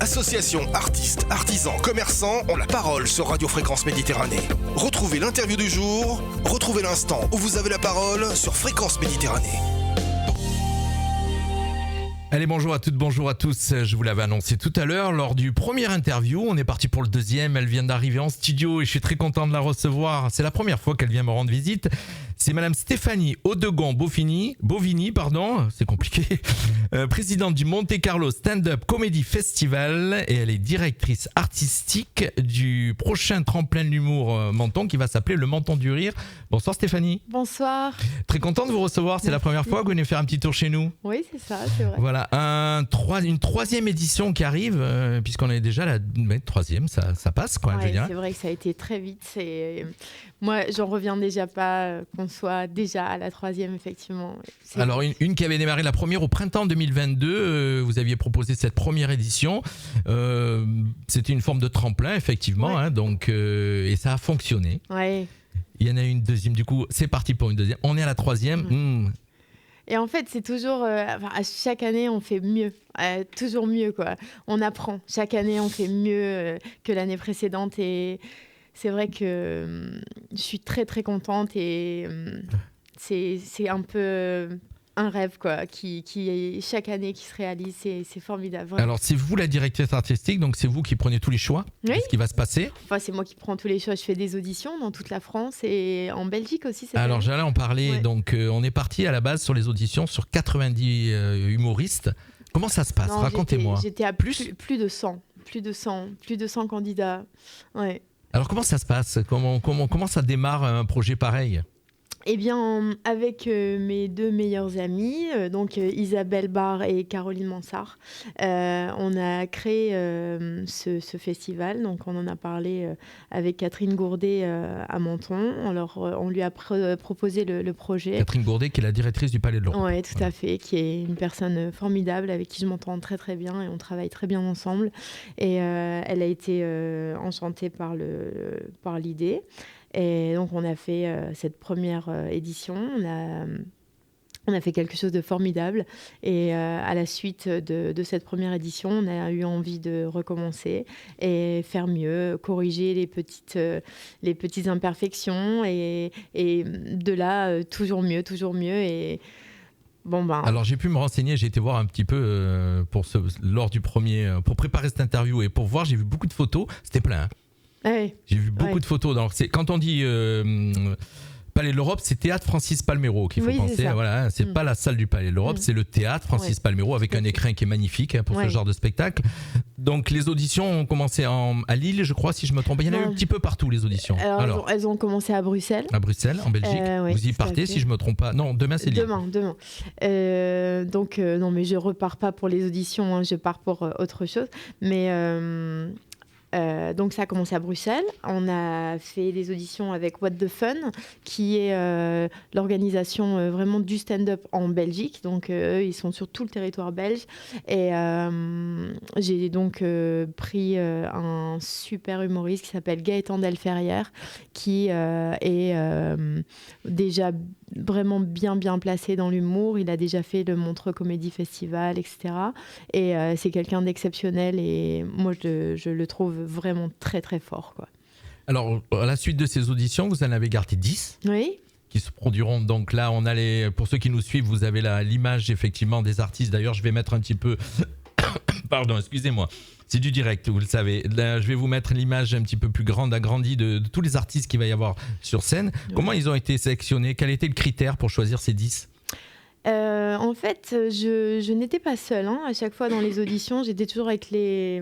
Associations, artistes, artisans, commerçants ont la parole sur Radio Fréquence Méditerranée. Retrouvez l'interview du jour, retrouvez l'instant où vous avez la parole sur Fréquence Méditerranée. Allez, bonjour à toutes, bonjour à tous. Je vous l'avais annoncé tout à l'heure lors du premier interview. On est parti pour le deuxième. Elle vient d'arriver en studio et je suis très content de la recevoir. C'est la première fois qu'elle vient me rendre visite. C'est Madame Stéphanie Audegon-Bovini, c'est compliqué, présidente du Monte Carlo Stand-Up Comedy Festival, et elle est directrice artistique du prochain tremplin de l'humour Menton qui va s'appeler le Menton du Rire. Bonsoir Stéphanie. Bonsoir. Très content de vous recevoir. C'est la première fois que vous venez faire un petit tour chez nous. Oui, c'est ça, c'est vrai. Voilà, une troisième édition qui arrive, puisqu'on est déjà la troisième, ça passe quoi, Ouais, je veux dire. C'est vrai que ça a été très vite. Moi, j'en reviens déjà pas qu'on soit déjà à la troisième, effectivement. Alors, une qui avait démarré la première au printemps 2022, vous aviez proposé cette première édition. C'était une forme de tremplin, effectivement, ouais. Donc, et ça a fonctionné. Ouais. Il y en a une deuxième, du coup, c'est parti pour une deuxième. On est à la troisième. Et en fait, c'est toujours, à chaque année, on fait mieux, toujours mieux, quoi. On apprend. Chaque année, on fait mieux que l'année précédente. Et c'est vrai que je suis très, très contente. Et c'est un peu un rêve, quoi, qui chaque année qui se réalise. C'est formidable. Vraiment. Alors, c'est vous la directrice artistique, donc c'est vous qui prenez tous les choix de ce qui va se passer. Enfin, c'est moi qui prends tous les choix. Je fais des auditions dans toute la France et en Belgique aussi. Alors, j'allais en parler. Ouais. Donc, on est parti à la base sur les auditions sur 90 humoristes. Comment ça se passe ? Racontez-moi. J'étais à plus de 100 candidats. Ouais. Alors, comment ça se passe ? Comment ça démarre un projet pareil ? Eh bien, avec mes deux meilleures amies, donc Isabelle Barre et Caroline Mansart, on a créé ce festival. Donc, on en a parlé avec Catherine Gourdet à Menton. Alors, on lui a proposé le projet. Catherine Gourdet, qui est la directrice du Palais de l'Europe. Oui, tout à fait, qui est une personne formidable avec qui je m'entends très très bien et on travaille très bien ensemble. Et elle a été enchantée par l'idée. Et donc, on a fait cette première édition. On a fait quelque chose de formidable. Et à la suite de cette première édition, on a eu envie de recommencer et faire mieux, corriger les petites imperfections. Et de là, toujours mieux. Et alors j'ai pu me renseigner, j'ai été voir un petit peu lors du premier, pour préparer cette interview et pour voir, j'ai vu beaucoup de photos. C'était plein. Hein. Ouais. J'ai vu beaucoup de photos. Donc, quand on dit Palais de l'Europe, c'est Théâtre Francis Palmero qu'il faut penser. Voilà, c'est pas la salle du Palais de l'Europe, c'est le Théâtre Francis Palmero avec un écrin qui est magnifique pour ce genre de spectacle. Donc les auditions ont commencé à Lille, je crois, si je me trompe. Il y en a eu un petit peu partout les auditions. Alors elles ont commencé à Bruxelles. À Bruxelles, en Belgique. Vous y partez, si je me trompe pas. Non, demain c'est Lille. Demain. Donc non, mais je repars pas pour les auditions. Hein, je pars pour autre chose. Mais donc ça a commencé à Bruxelles. On a fait des auditions avec What the Fun, qui est l'organisation vraiment du stand-up en Belgique. Donc eux, ils sont sur tout le territoire belge. Et j'ai donc pris un super humoriste qui s'appelle Gaëtan Delferrière, qui est déjà vraiment bien placé dans l'humour. Il a déjà fait le Montreux Comedy Festival, etc. Et c'est quelqu'un d'exceptionnel et moi, je le trouve vraiment très, très fort, quoi. Alors, à la suite de ces auditions, vous en avez gardé 10 ? Oui. Qui se produiront. Donc là, pour ceux qui nous suivent, vous avez l'image effectivement des artistes. D'ailleurs, je vais mettre un petit peu... Pardon, excusez-moi. C'est du direct, vous le savez. Là, je vais vous mettre l'image un petit peu plus grande, agrandie de tous les artistes qu'il va y avoir sur scène. Oui. Comment ils ont été sélectionnés ? Quel était le critère pour choisir ces 10 ? En fait, je n'étais pas seule. Hein. À chaque fois dans les auditions, j'étais toujours avec les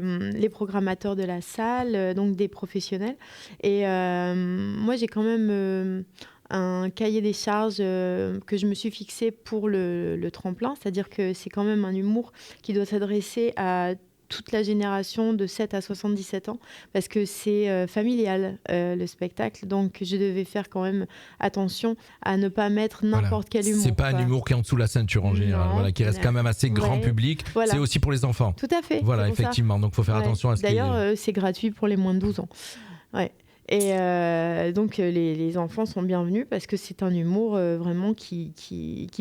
programmateurs de la salle, donc des professionnels. Et moi, j'ai quand même un cahier des charges que je me suis fixé pour le tremplin. C'est-à-dire que c'est quand même un humour qui doit s'adresser à toute la génération de 7 à 77 ans, parce que c'est familial, le spectacle. Donc, je devais faire quand même attention à ne pas mettre n'importe quel humour. C'est pas un humour qui est en dessous la ceinture en général, qui reste quand même assez grand public. Voilà. C'est aussi pour les enfants. Tout à fait. Voilà, effectivement. Donc, il faut faire attention à ce D'ailleurs, c'est gratuit pour les moins de 12 ans. Ouais. Et donc les enfants sont bienvenus parce que c'est un humour vraiment qui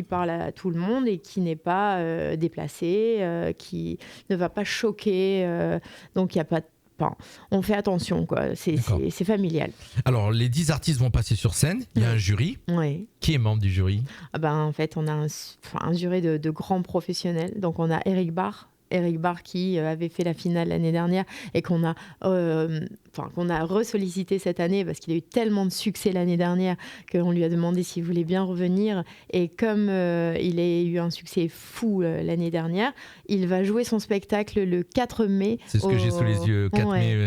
parle à tout le monde et qui n'est pas déplacé, qui ne va pas choquer. Donc il n'y a pas de... Enfin, on fait attention, quoi. C'est familial. Alors, les 10 artistes vont passer sur scène. Il y a un jury. Oui. Qui est membre du jury ? En fait, on a un jury de grands professionnels. Donc, on a Eric Barr qui avait fait la finale l'année dernière et qu'on a ressollicité cette année parce qu'il a eu tellement de succès l'année dernière qu'on lui a demandé s'il voulait bien revenir. Et comme il a eu un succès fou l'année dernière, il va jouer son spectacle le 4 mai. C'est ce que j'ai sous les yeux. 4 mai,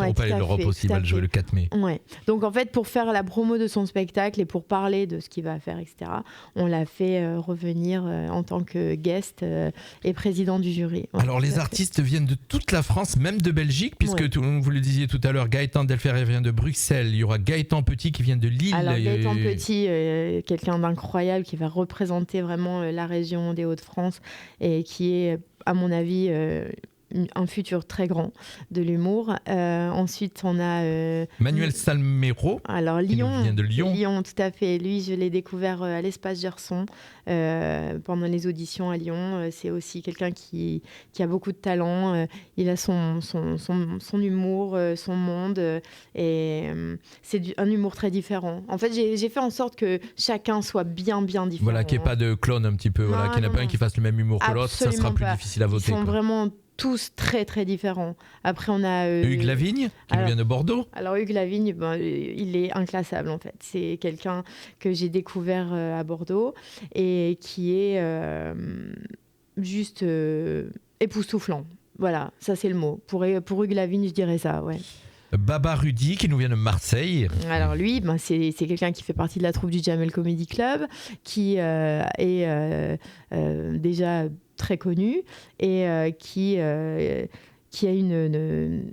au Palais de l'Europe aussi, il va le jouer le 4 mai. Ouais. Donc en fait, pour faire la promo de son spectacle et pour parler de ce qu'il va faire, etc., on l'a fait revenir en tant que guest et président du jury. Ouais, alors les artistes viennent de toute la France, même de Belgique, puisque vous le disiez tout à l'heure, Gaëtan Delferre vient de Bruxelles, il y aura Gaëtan Petit qui vient de Lille. Alors Gaëtan Petit, quelqu'un d'incroyable qui va représenter vraiment la région des Hauts-de-France et qui est, à mon avis, un futur très grand de l'humour. Ensuite, on a... Manuel Salmero, alors, qui vient de Lyon. Lyon, tout à fait. Lui, je l'ai découvert à l'Espace Gerson pendant les auditions à Lyon. C'est aussi quelqu'un qui a beaucoup de talent. Il a son humour, son monde. Et c'est un humour très différent. En fait, j'ai fait en sorte que chacun soit bien différent. Voilà, qu'il n'y ait pas de clone un petit peu. Voilà, qu'il n'y en ait pas un qui fasse le même humour que l'autre. Ça sera plus difficile à voter. Ils sont vraiment tous très très différents. Après on a Hugues Lavigne qui vient de Bordeaux. Alors Hugues Lavigne, il est inclassable en fait. C'est quelqu'un que j'ai découvert à Bordeaux et qui est juste époustouflant. Voilà, ça c'est le mot. Pour Hugues Lavigne, je dirais ça, ouais. Baba Rudy qui nous vient de Marseille. Alors lui, c'est quelqu'un qui fait partie de la troupe du Jamel Comedy Club, qui est déjà très connu et qui a une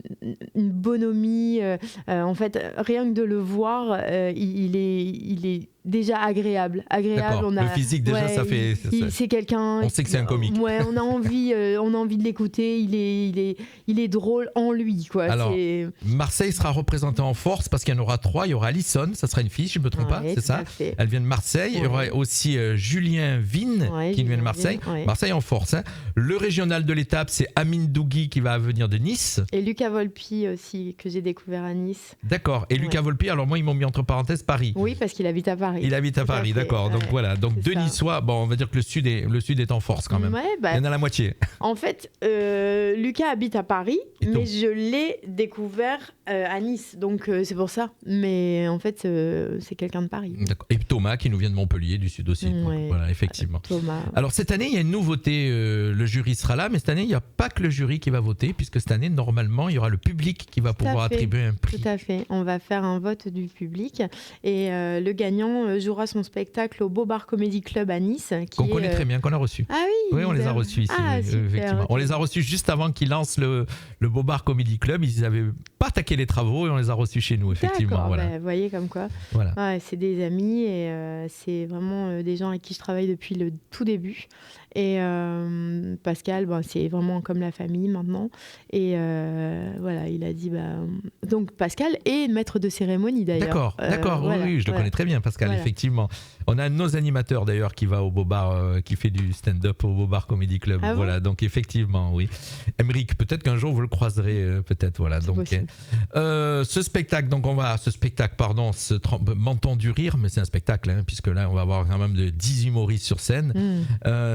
bonhomie. En fait, rien que de le voir, il est déjà agréable. D'accord. Le physique déjà, ça fait. C'est quelqu'un. On sait que c'est un comique. Ouais, on a envie de l'écouter. Il est drôle en lui, quoi. Alors, Marseille sera représenté en force parce qu'il y en aura 3. Il y aura Alison, ça sera une fille, je ne me trompe pas, c'est ça. Elle vient de Marseille. Il y aura aussi Julien Vigne qui vient de Marseille. Marseille en force. Hein. Le régional de l'étape, c'est Amine Dougui qui va venir de Nice. Et Lucas Volpi aussi, que j'ai découvert à Nice. D'accord. Et Lucas Volpi, alors moi, ils m'ont mis entre parenthèses Paris. Oui, parce qu'il habite à Paris. Il habite à Paris, d'accord. Donc voilà. Donc deux Niçois. Bon, on va dire que le sud est en force quand même. Ouais, il y en a la moitié. En fait, Lucas habite à Paris, mais je l'ai découvert à Nice. Donc c'est pour ça. Mais en fait, c'est quelqu'un de Paris. D'accord. Et Thomas qui nous vient de Montpellier, du sud aussi. Ouais. Donc, voilà, effectivement. Thomas. Alors cette année, il y a une nouveauté. Le jury sera là, mais cette année, il n'y a pas que le jury qui va voter, puisque cette année, normalement, il y aura le public qui va pouvoir attribuer un prix. Tout à fait. On va faire un vote du public et le gagnant jouera son spectacle au Beau Bar Comedy Club à Nice. Qu'on connaît très bien, qu'on a reçu. Ah oui. Oui, on les a reçus ici. Ah, super, effectivement. okay. On les a reçus juste avant qu'ils lancent le Beau Bar Comedy Club. Ils n'avaient pas attaqué les travaux et on les a reçus chez nous, effectivement. D'accord, voilà. Vous voyez comme quoi. Voilà. Ouais, c'est des amis et c'est vraiment des gens avec qui je travaille depuis le tout début. Et Pascal, c'est vraiment comme la famille maintenant. Et voilà, il a dit... Donc Pascal est maître de cérémonie d'ailleurs. D'accord, voilà, oui, je le connais très bien, Pascal, effectivement. On a un de nos animateurs d'ailleurs qui va au Beau Bar, qui fait du stand-up au Beau Bar Comedy Club. Ah voilà, donc effectivement, oui. Émeric, peut-être qu'un jour vous le croiserez, peut-être. Voilà, donc ce spectacle, Menton du rire, mais c'est un spectacle, hein, puisque là, on va avoir quand même 10 humoristes sur scène.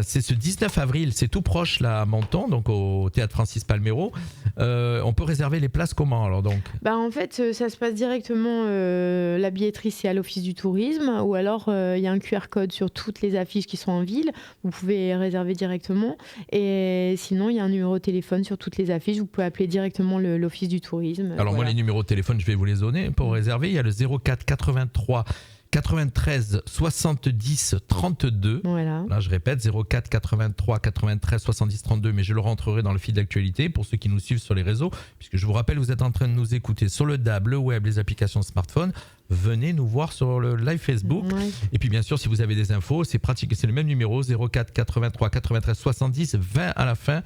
C'est ce 19 avril, c'est tout proche là à Menton, donc au théâtre Francis Palmero. On peut réserver les places comment alors donc ? En fait, ça se passe directement. La billetterie, c'est à l'Office du tourisme, ou alors il y a un QR code sur toutes les affiches qui sont en ville. Vous pouvez réserver directement. Et sinon, il y a un numéro de téléphone sur toutes les affiches. Vous pouvez appeler directement l'Office du tourisme. Alors moi, les numéros de téléphone, je vais vous les donner pour réserver. Il y a le 04 83 93 70 32. Voilà. Là, je répète, 04 83 93 70 32, mais je le rentrerai dans le fil d'actualité pour ceux qui nous suivent sur les réseaux, puisque je vous rappelle, vous êtes en train de nous écouter sur le DAB, le web, les applications smartphone. Venez nous voir sur le live Facebook. Ouais. Et puis, bien sûr, si vous avez des infos, c'est pratique, c'est le même numéro, 04 83 93 70 20 à la fin.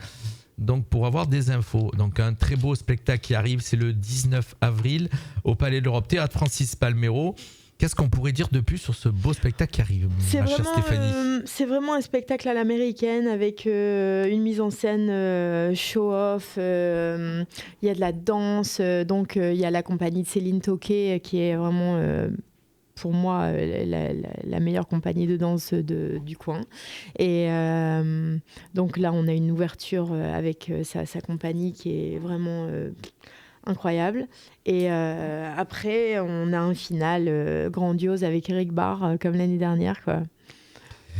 donc pour avoir des infos. Donc un très beau spectacle qui arrive, c'est le 19 avril au Palais de l'Europe, Théâtre Francis Palmero. Qu'est-ce qu'on pourrait dire de plus sur ce beau spectacle qui arrive, ma chère Stéphanie ? C'est vraiment un spectacle à l'américaine avec une mise en scène show-off. Il y a de la danse, donc il y a la compagnie de Céline Toquet qui est vraiment... pour moi, la meilleure compagnie de danse du coin. Et donc là, on a une ouverture avec sa compagnie qui est vraiment incroyable. Et après, on a un final grandiose avec Eric Barr, comme l'année dernière, quoi.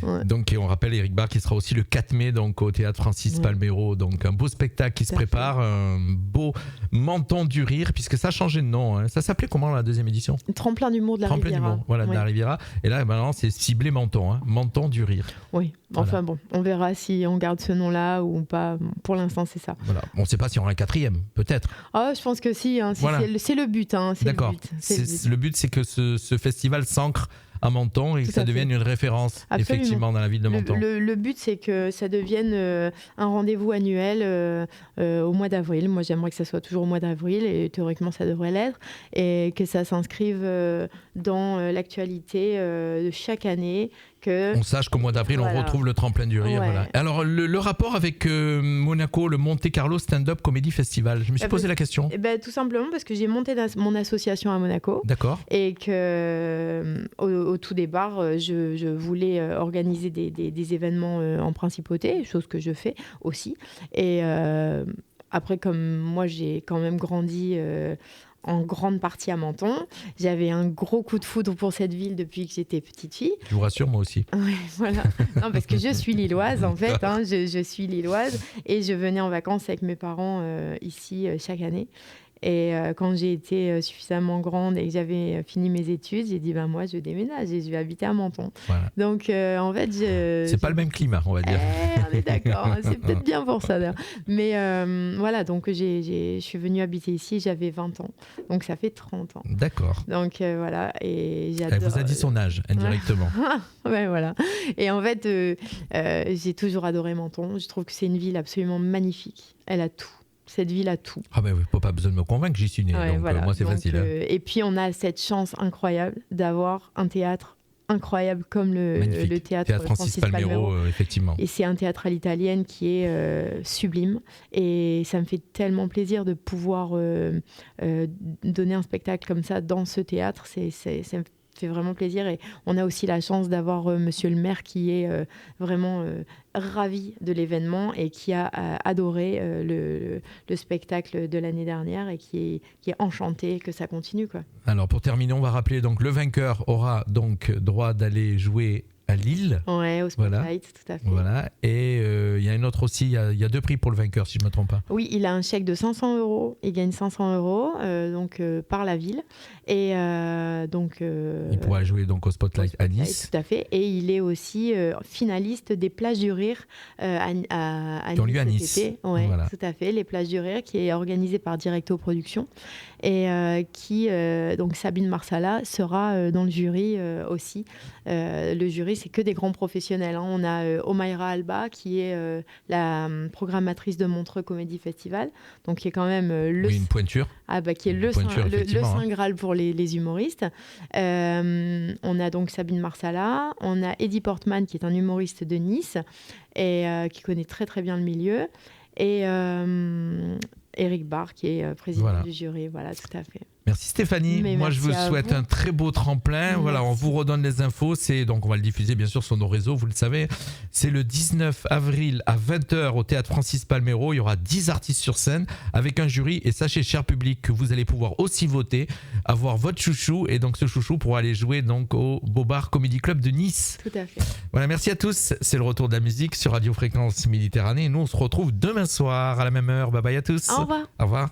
Ouais. Donc, et on rappelle Eric Barr qui sera aussi le 4 mai donc, au Théâtre Francis Palmero. Donc un beau spectacle qui se prépare, un beau Menton du Rire, puisque ça a changé de nom. Hein. Ça s'appelait comment la deuxième édition ? Tremplin d'humour de la Riviera. D'humour, voilà, de la Riviera. Et là, maintenant, c'est ciblé Menton, hein. Menton du Rire. Oui, enfin bon, on verra si on garde ce nom-là ou pas. Pour l'instant, c'est ça. Voilà. On ne sait pas si on aura un 4e, peut-être. Oh, je pense que si, hein. Voilà. C'est le but. Hein. D'accord. Le but, c'est que ce festival s'ancre à Menton et que ça devienne une référence. Absolument. Effectivement dans la ville de Menton. Le but, c'est que ça devienne un rendez-vous annuel au mois d'avril. Moi, j'aimerais que ça soit toujours au mois d'avril et théoriquement, ça devrait l'être. Et que ça s'inscrive dans l'actualité de chaque année. On sache qu'au mois d'avril, on retrouve le tremplin du rire. Voilà. Alors, le rapport avec Monaco, le Monte Carlo Stand-Up Comedy Festival, je me suis posé la question. Tout simplement parce que j'ai monté mon association à Monaco. D'accord. Et qu'au tout départ, je voulais organiser des événements en principauté, chose que je fais aussi. Et après, comme moi, j'ai quand même grandi... en grande partie à Menton. J'avais un gros coup de foudre pour cette ville depuis que j'étais petite fille. Je vous rassure, moi aussi. Ouais, voilà. Non, parce que je suis lilloise, en fait. Hein, je suis lilloise et je venais en vacances avec mes parents ici chaque année. Et quand j'ai été suffisamment grande et que j'avais fini mes études, j'ai dit moi je déménage et je vais habiter à Menton. Voilà. Donc en fait, c'est pas le même climat, on va dire. On est d'accord, c'est peut-être bien pour ça d'ailleurs. Mais voilà, donc je suis venue habiter ici, j'avais 20 ans, donc ça fait 30 ans. D'accord. Donc voilà, et j'adore. Elle vous a dit son âge indirectement. Ouais, voilà. Et en fait, j'ai toujours adoré Menton. Je trouve que c'est une ville absolument magnifique. Elle a tout. Cette ville a tout. Ah ben oui, pas besoin de me convaincre, j'y suis né, donc voilà. Moi c'est facile. Et puis on a cette chance incroyable d'avoir un théâtre incroyable comme le théâtre Francis Palmero, effectivement. Et c'est un théâtre à l'italienne qui est sublime. Et ça me fait tellement plaisir de pouvoir donner un spectacle comme ça dans ce théâtre. Ça me fait vraiment plaisir. Et on a aussi la chance d'avoir monsieur le maire qui est vraiment ravi de l'événement et qui a adoré le spectacle de l'année dernière et qui est enchanté que ça continue, quoi. Alors pour terminer, on va rappeler donc le vainqueur aura donc droit d'aller jouer à Lille. Ouais, au Spotlight, voilà. Tout à fait. Voilà. Et il y a une autre aussi, il y a 2 prix pour le vainqueur, si je ne me trompe pas. Oui, il a un chèque de 500 €. Il gagne 500 € donc, par la ville. Et donc... il pourra jouer donc au Spotlight à Nice. Tout à fait. Et il est aussi finaliste des Plages du Rire à Nice. Qui ont lieu à Nice. Oui, voilà. Tout à fait. Les Plages du Rire, qui est organisé par Directo Productions. Et donc Sabine Marsala sera dans le jury aussi. Le jury, c'est que des grands professionnels. Hein. On a Omaira Alba, qui est la programmatrice de Montreux Comédie Festival, donc qui est quand même une pointure. Qui est le Saint Graal pour les humoristes. On a donc Sabine Marsala, on a Eddie Portman, qui est un humoriste de Nice et qui connaît très très bien le milieu, et Eric Barr, qui est président du jury. Voilà, tout à fait. Merci Stéphanie. Moi je vous souhaite un très beau tremplin. Merci. Voilà, on vous redonne les infos. Donc on va le diffuser bien sûr sur nos réseaux, vous le savez. C'est le 19 avril à 20h au Théâtre Francis Palmero. Il y aura 10 artistes sur scène avec un jury. Et sachez, cher public, que vous allez pouvoir aussi voter, avoir votre chouchou. Et donc ce chouchou pourra aller jouer donc au Beaubar Comedy Club de Nice. Tout à fait. Voilà, merci à tous. C'est le retour de la musique sur Radio Fréquence Méditerranée. Et nous on se retrouve demain soir à la même heure. Bye bye à tous. Au revoir. Au revoir.